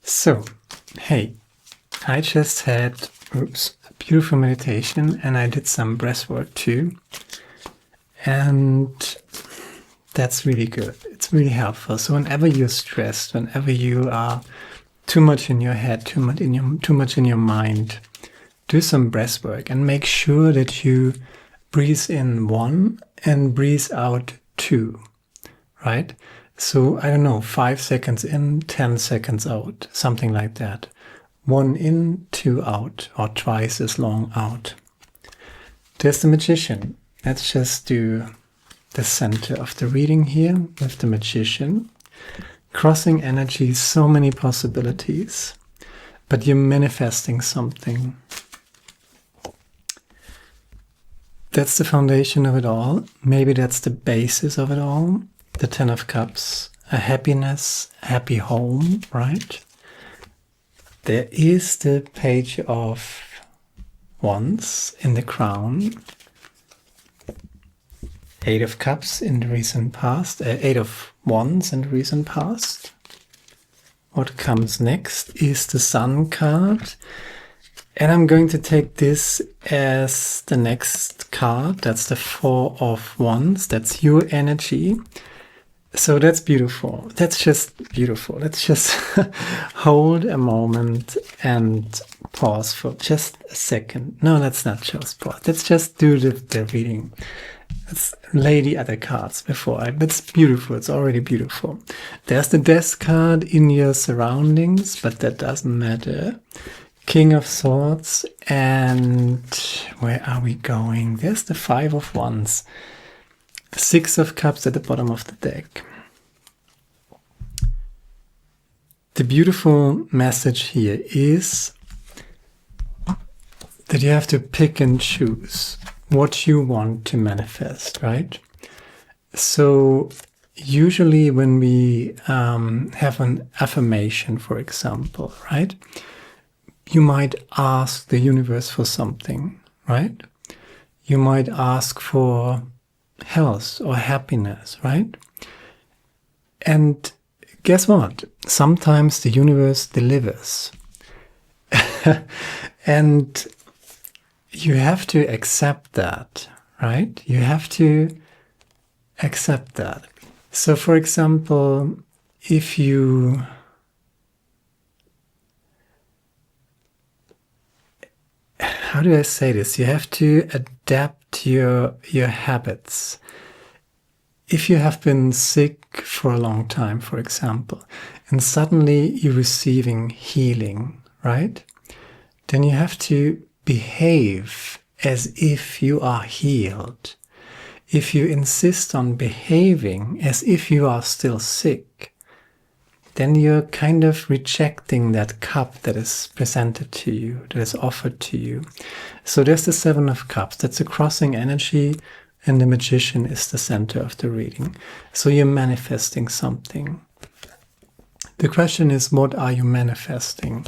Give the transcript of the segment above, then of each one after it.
So, hey, I just had a beautiful meditation and I did some breath work too. And that's really good. It's really helpful. So whenever you're stressed, whenever you are too much in your head, too much in your mind, do some breath work and make sure that you breathe in 1 and breathe out 2, right? So, I don't know, 5 seconds in, 10 seconds out, something like that. 1 in, 2 out, or twice as long out. There's the magician. Let's just do the center of the reading here with the magician. Crossing energy, so many possibilities, but you're manifesting something. That's the foundation of it all. Maybe that's the basis of it all. The 10 of Cups, a happiness, happy home, right? There is the Page of Wands in the crown. 8 of Cups in the recent past, 8 of Wands in the recent past. What comes next is the Sun card. And I'm going to take this as the next card. That's the 4 of Wands. That's your energy. So that's beautiful. That's just beautiful. Let's just hold a moment and pause for just a second. No, let's not just pause. Let's just do the reading. Let's lay the other cards before. It's beautiful. It's already beautiful. There's the Death card in your surroundings, but that doesn't matter. King of Swords, and where are we going? There's the 5 of Wands. 6 of Cups at the bottom of the deck. The beautiful message here is that you have to pick and choose what you want to manifest, right? So usually when we have an affirmation, for example, right? You might ask the universe for something, right? You might ask for health or happiness, right? And guess what? Sometimes the universe delivers. And you have to accept that, right? You have to accept that. So for example, if you how do I say this? You have to adapt your habits. If you have been sick for a long time, for example, and suddenly you're receiving healing, right? Then you have to behave as if you are healed. If you insist on behaving as if you are still sick, then you're kind of rejecting that cup that is presented to you, that is offered to you. So there's the 7 of Cups. That's a crossing energy, and the magician is the center of the reading. So you're manifesting something. The question is, what are you manifesting?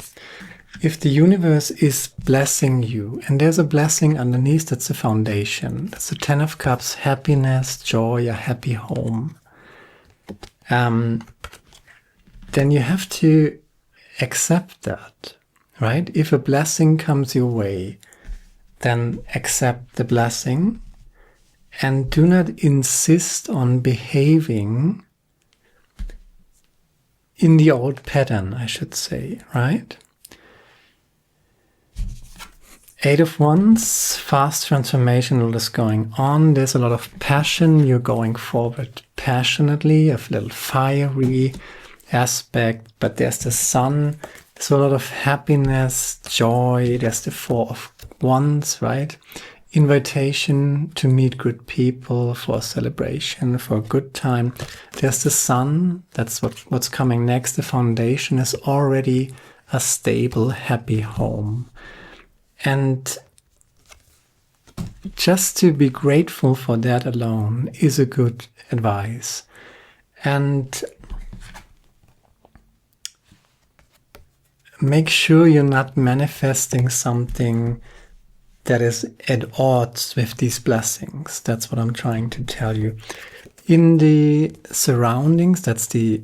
If the universe is blessing you, and there's a blessing underneath, that's a foundation. That's the 10 of Cups, happiness, joy, a happy home. Then you have to accept that, right? If a blessing comes your way, then accept the blessing and do not insist on behaving in the old pattern, I should say, right? 8 of Wands, fast transformation, all is going on. There's a lot of passion. You're going forward passionately, a little fiery aspect, but there's the Sun. There's a lot of happiness, joy. There's the 4 of Wands, right? Invitation to meet good people, for a celebration, for a good time. There's the Sun. That's what's coming next. The foundation is already a stable, happy home. And just to be grateful for that alone is a good advice. And make sure you're not manifesting something that is at odds with these blessings. That's what I'm trying to tell you. In the surroundings, that's the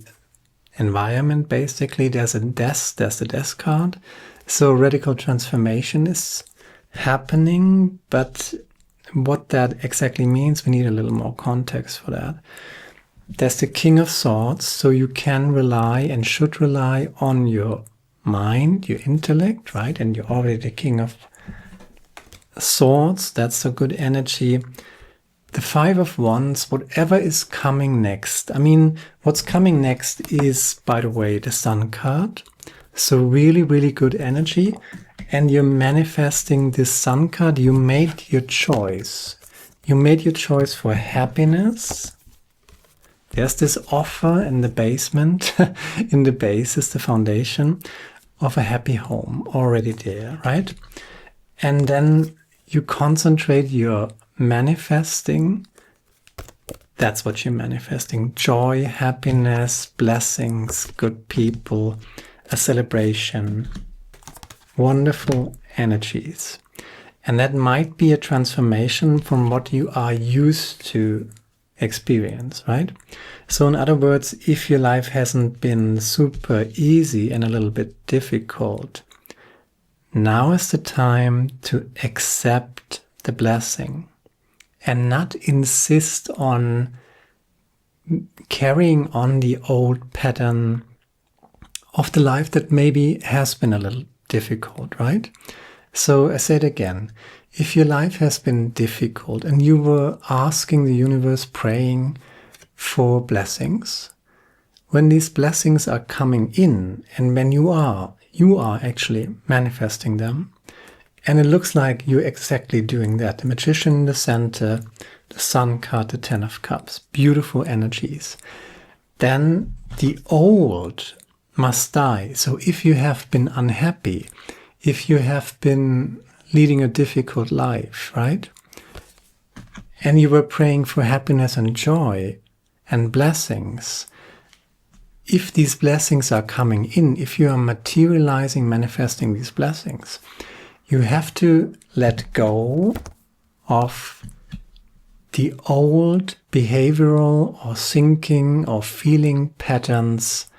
environment, basically. There's a death, there's the death card. So radical transformation is happening, but what that exactly means, we need a little more context for that. There's the King of Swords, so you can rely and should rely on your mind, your intellect, right? And you're already the King of Swords, that's a good energy. The Five of Wands, whatever is coming next. I mean, what's coming next is, by the way, the Sun card. So really, really good energy. And you're manifesting this Sun card. You made your choice. You made your choice for happiness. There's this offer in the basement, in the base is the foundation of a happy home already there, right? And then you concentrate your manifesting. That's what you're manifesting. Joy, happiness, blessings, good people, a celebration, wonderful energies. And that might be a transformation from what you are used to experience, right? So in other words, if your life hasn't been super easy and a little bit difficult, now is the time to accept the blessing and not insist on carrying on the old pattern of the life that maybe has been a little difficult, right? So I say it again, if your life has been difficult and you were asking the universe, praying for blessings, when these blessings are coming in and when you are actually manifesting them, and it looks like you're exactly doing that. The Magician in the center, the Sun card, the Ten of Cups, beautiful energies. Then the old must die. So if you have been unhappy, if you have been leading a difficult life, right? And you were praying for happiness and joy and blessings. If these blessings are coming in, if you are materializing, manifesting these blessings, you have to let go of the old behavioral or thinking or feeling patterns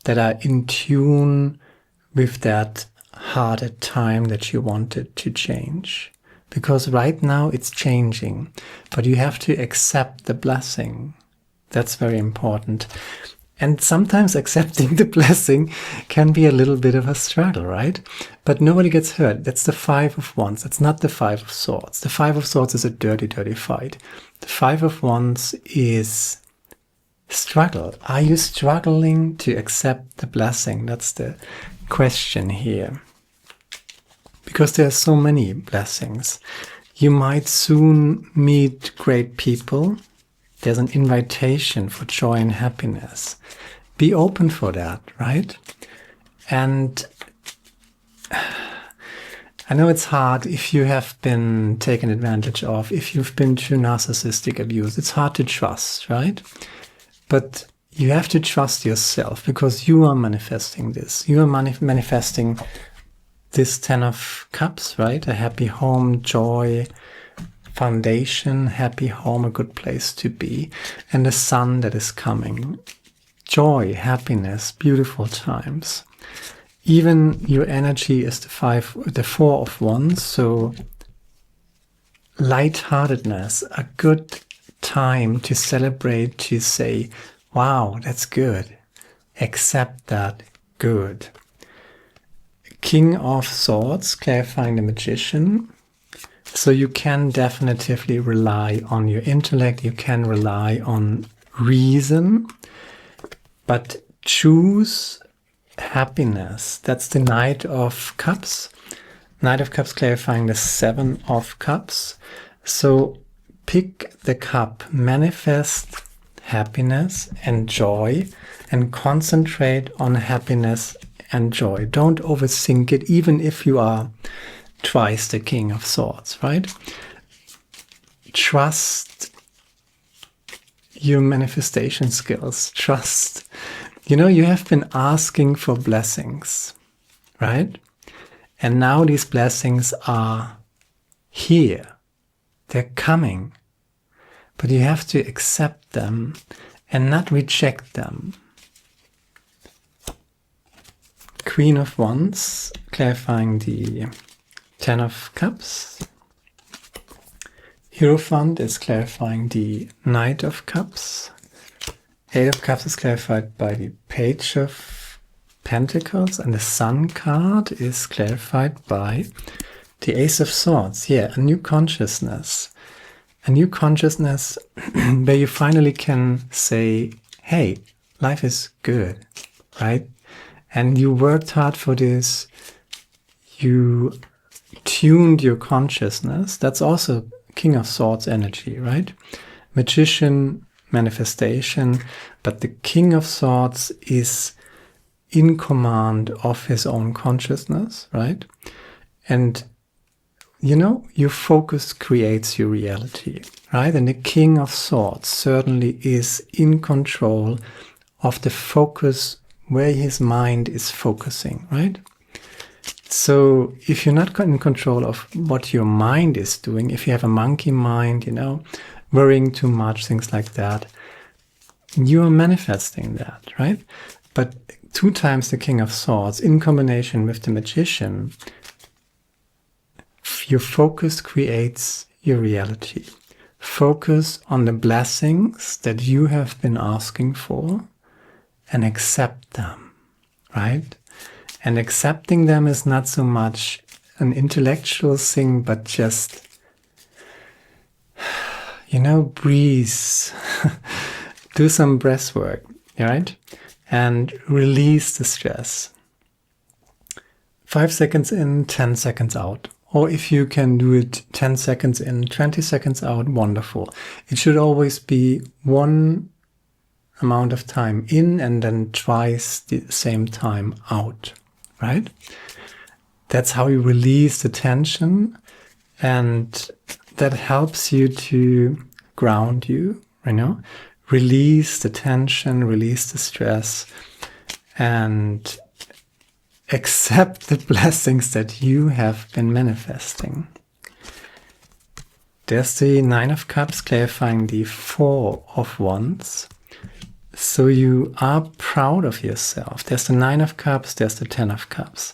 that are in tune with that harder time that you wanted to change. Because right now it's changing, but you have to accept the blessing. That's very important. And sometimes accepting the blessing can be a little bit of a struggle, right? But nobody gets hurt. That's the Five of Wands. That's not the Five of Swords. The Five of Swords is a dirty, dirty fight. The Five of Wands is struggle. Are you struggling to accept the blessing? That's the question here. Because there are so many blessings. You might soon meet great people. There's an invitation for joy and happiness. Be open for that, right? And I know it's hard if you have been taken advantage of, if you've been through narcissistic abuse. It's hard to trust, right? But you have to trust yourself because you are manifesting this. You are manifesting this Ten of Cups, right? A happy home, joy, foundation, happy home, a good place to be, and the sun that is coming. Joy, happiness, beautiful times. Even your energy is the Four of Wands, so lightheartedness, a good time to celebrate, to say, wow, that's good. Accept that, good. King of Swords, clarifying the Magician. So you can definitively rely on your intellect, you can rely on reason, but choose happiness. That's the Knight of Cups. Knight of Cups clarifying the Seven of Cups. So pick the cup, manifest happiness and joy, and concentrate on happiness and joy. Don't overthink it, even if you are twice the King of Swords, right? Trust your manifestation skills. Trust. You know, you have been asking for blessings, right? And now these blessings are here. They're coming. But you have to accept them and not reject them. Queen of Wands, clarifying the Ten of Cups. Hierophant is clarifying the Knight of Cups. Eight of Cups is clarified by the Page of Pentacles, and the Sun card is clarified by the Ace of Swords. Yeah, a new consciousness. A new consciousness where you finally can say, hey, life is good, right? And you worked hard for this. You tuned your consciousness. That's also King of Swords energy, right? Magician, manifestation, but the King of Swords is in command of his own consciousness, right? And you know, your focus creates your reality, right? And the King of Swords certainly is in control of the focus where his mind is focusing, right? So if you're not in control of what your mind is doing, if you have a monkey mind, you know, worrying too much, things like that, you are manifesting that, right? But 2 times the King of Swords in combination with the Magician, your focus creates your reality. Focus on the blessings that you have been asking for and accept them, right? And accepting them is not so much an intellectual thing, but just, you know, breathe, do some breath work, right? And release the stress. 5 seconds in, 10 seconds out. Or if you can do it 10 seconds in, 20 seconds out, wonderful. It should always be one amount of time in and then twice the same time out, right? That's how you release the tension, and that helps you to ground you, you know? Release the tension, release the stress, and accept the blessings that you have been manifesting. There's the Nine of Cups clarifying the Four of Wands. So you are proud of yourself. There's the Nine of Cups, there's the Ten of Cups.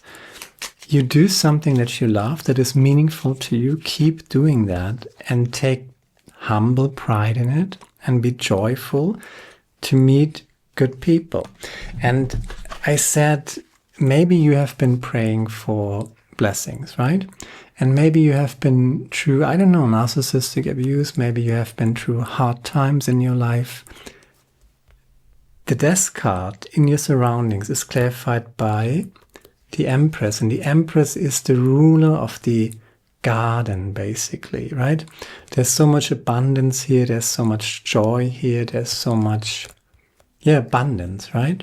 You do something that you love, that is meaningful to you. Keep doing that and take humble pride in it and be joyful to meet good people. And I said, maybe you have been praying for blessings, right? And maybe you have been through, I don't know, narcissistic abuse. Maybe you have been through hard times in your life. The Death card in your surroundings is clarified by the Empress. And the Empress is the ruler of the garden, basically, right? There's so much abundance here. There's so much joy here. There's so much, abundance, right?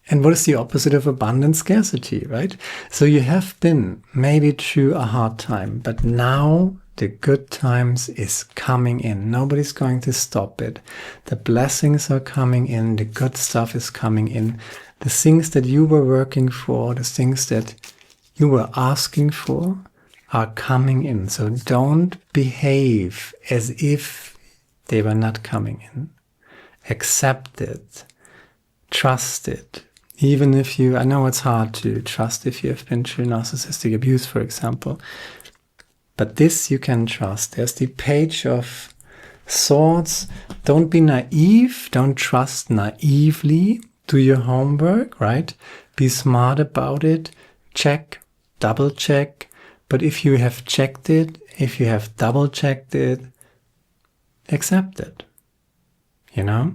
And what is the opposite of abundance? Scarcity, right? So you have been maybe through a hard time, but now the good times is coming in. Nobody's going to stop it. The blessings are coming in. The good stuff is coming in. The things that you were working for, the things that you were asking for are coming in. So don't behave as if they were not coming in. Accept it. Trust it. Even if I know it's hard to trust if you have been through narcissistic abuse, for example. But this you can trust. There's the Page of Swords. Don't be naive. Don't trust naively. Do your homework, right? Be smart about it. Check, double check. But if you have checked it, if you have double checked it, accept it. You know?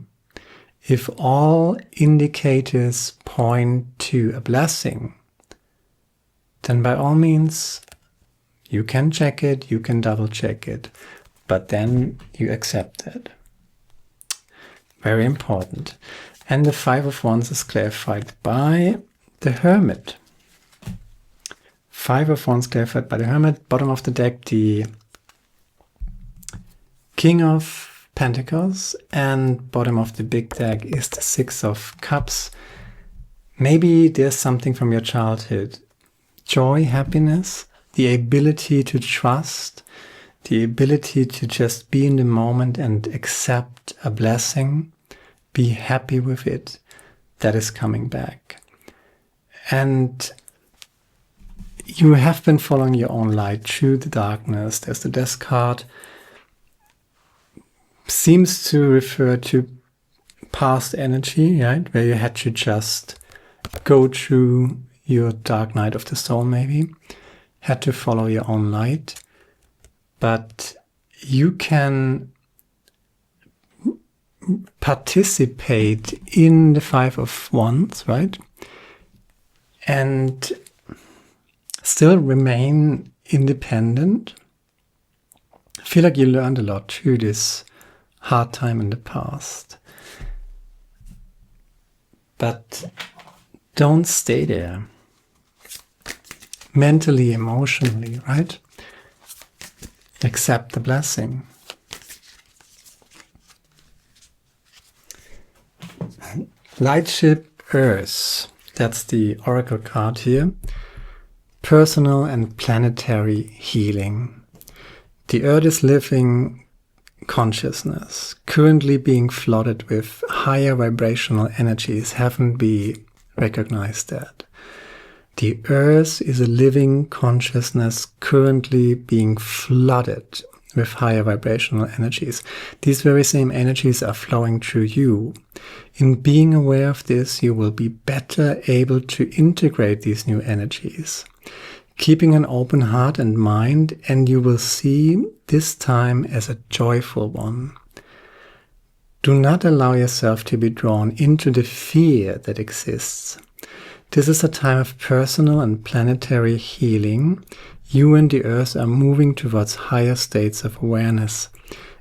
If all indicators point to a blessing, then by all means, you can check it, you can double check it, but then you accept it. Very important. And the Five of Wands is clarified by the Hermit. Five of Wands clarified by the Hermit. Bottom of the deck, the King of Pentacles, and bottom of the big deck is the Six of Cups. Maybe there's something from your childhood. Joy, happiness, the ability to trust, the ability to just be in the moment and accept a blessing, be happy with it, that is coming back. And you have been following your own light through the darkness. There's the Death card. Seems to refer to past energy, right? Where you had to just go through your dark night of the soul, maybe. Had to follow your own light. But you can participate in the Five of Wands, right? And still remain independent. I feel like you learned a lot through this hard time in the past. But don't stay there. Mentally, emotionally, right? Accept the blessing. Lightship Earth. That's the oracle card here. Personal and planetary healing. The Earth is living consciousness, currently being flooded with higher vibrational energies. Haven't we recognized that? The Earth is a living consciousness currently being flooded with higher vibrational energies. These very same energies are flowing through you. In being aware of this, you will be better able to integrate these new energies, keeping an open heart and mind, and you will see this time as a joyful one. Do not allow yourself to be drawn into the fear that exists. This is a time of personal and planetary healing. You and the Earth are moving towards higher states of awareness.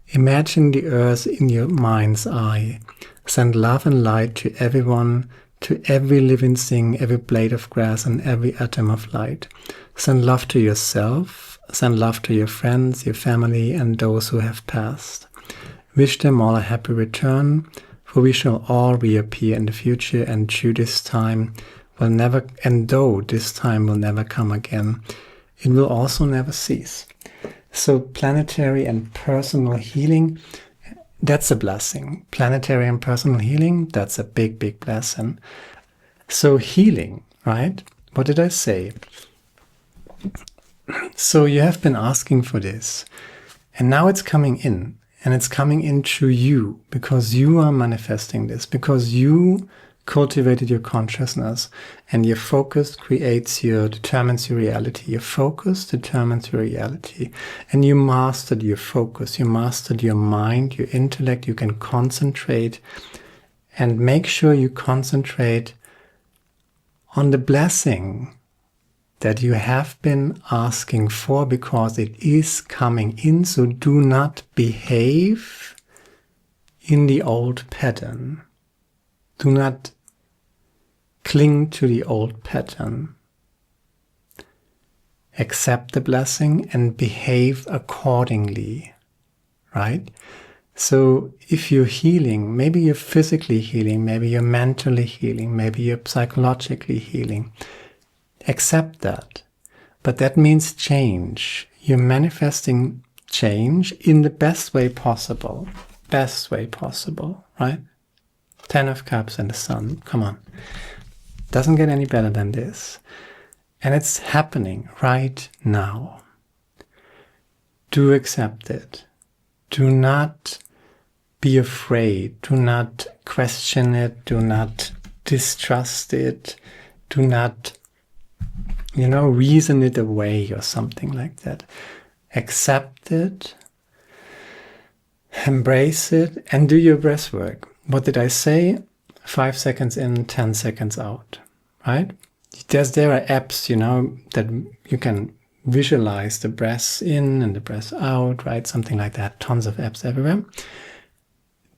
Imagine the Earth in your mind's eye. Send love and light to everyone, to every living thing, every blade of grass and every atom of light. Send love to yourself. Send love to your friends, your family, and those who have passed. Wish them all a happy return, for we shall all reappear in the future, and through this time will never, and though this time will never come again, it will also never cease. So planetary and personal healing, that's a blessing. Planetary and personal healing, that's a big, big blessing. So healing, right? What did I say? So you have been asking for this, and now it's coming in, and it's coming in through you, because you are manifesting this, because you cultivated your consciousness, and your focus determines your reality. Your focus determines your reality, and you mastered your focus, you mastered your mind, your intellect. You can concentrate, and make sure you concentrate on the blessing that you have been asking for, because it is coming in. So do not behave in the old pattern. Do not cling to the old pattern. Accept the blessing and behave accordingly, right? So if you're healing, maybe you're physically healing, maybe you're mentally healing, maybe you're psychologically healing, accept that. But that means change. You're manifesting change in the best way possible. Best way possible, right? 10 of Cups and the Sun. Come on. Doesn't get any better than this. And it's happening right now. Do accept it. Do not be afraid. Do not question it. Do not distrust it. Do not, reason it away or something like that. Accept it. Embrace it and do your breath work. What did I say? 5 seconds in, 10 seconds out, right? There are apps, that you can visualize the breath in and the breath out, right? Something like that. Tons of apps everywhere.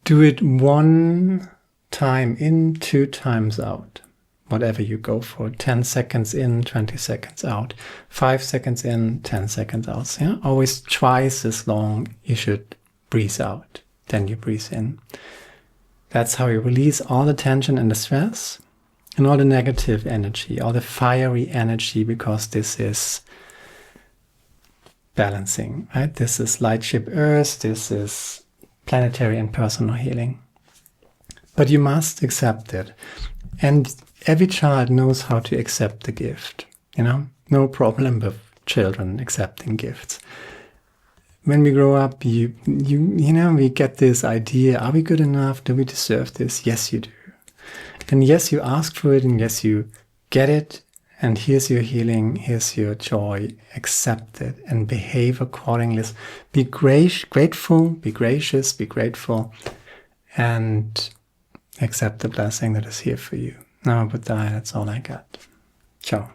Do it 1 time in, 2 times out. Whatever you go for. 10 seconds in, 20 seconds out. 5 seconds in, 10 seconds out. Yeah? Always twice as long you should breathe out. Then you breathe in. That's how you release all the tension and the stress and all the negative energy, all the fiery energy, because this is balancing, right? This is Lightship Earth. This is planetary and personal healing. But you must accept it. And every child knows how to accept the gift, you know? No problem with children accepting gifts. When we grow up, you know, we get this idea, are we good enough? Do we deserve this? Yes, you do. And yes, you ask for it, and yes, you get it. And here's your healing, here's your joy. Accept it and behave accordingly. Be grateful, be gracious, be grateful, and accept the blessing that is here for you. Now, but that's all I got. Ciao.